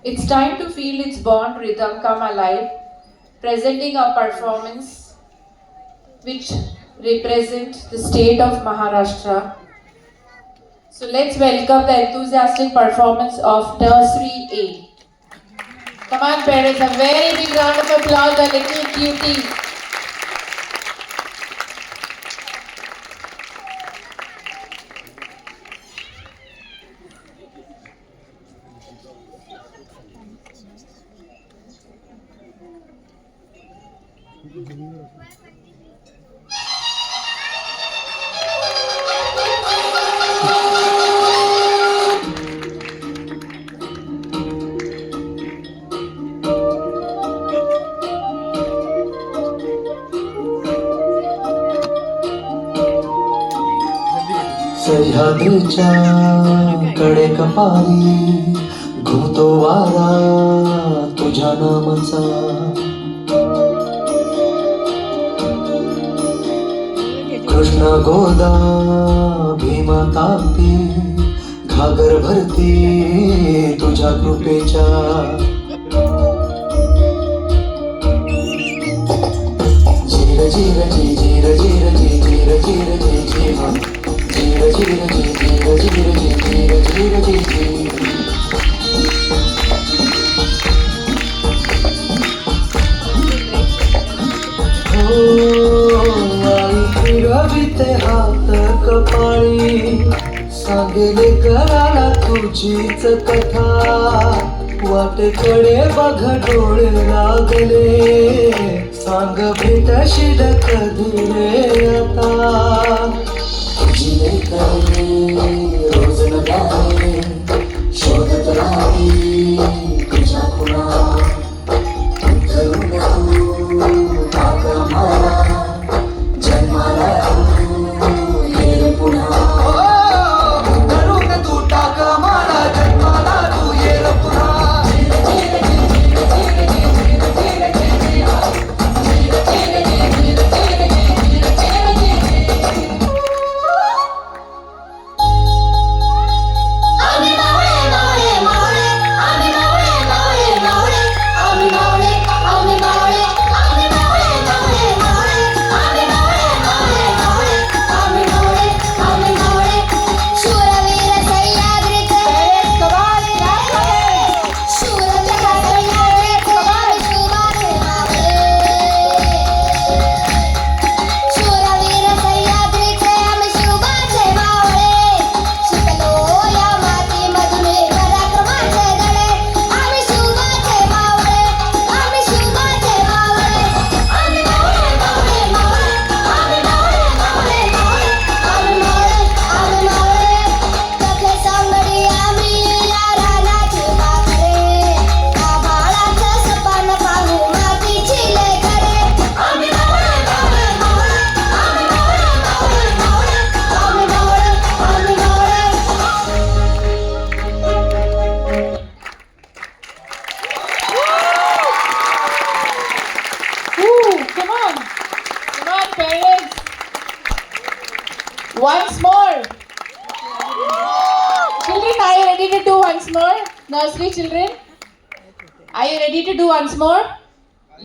It's time to feel its bond rhythm come alive, presenting a performance which represents the state of Maharashtra. So let's welcome the enthusiastic performance of Nursery A. Come on, parents, a very big round of applause, the little cutie. सह्याद्रीच्या कडे कपारी घुमतो वारा तुझ्या नामाचा. कृष्णा गोदा भीमा तापी घागर भरती तुझ्या कृपेच्या. झीर झीर Zee झीर झीर झी झीर झीर झी झीर झीर झीर झी झीर झीर झी झीर झीर झी झी. आई फिरविते हात कपाळी सांगेले कराला तुझीच कथा. वाटेकडे बघ डोळे लागले सांग भेटशील कधी रे आता. तुझी करे रोज नगारे शोधत राही तुझ्या खुणा. उतरून तू टाक मला जन्माला तू ये पुन्हा. उतरून तू टाक मला जन्माला तू ये पुन्हा. Parents, once more. Children, are you ready to do once more? Nursery children, are you ready to do once more?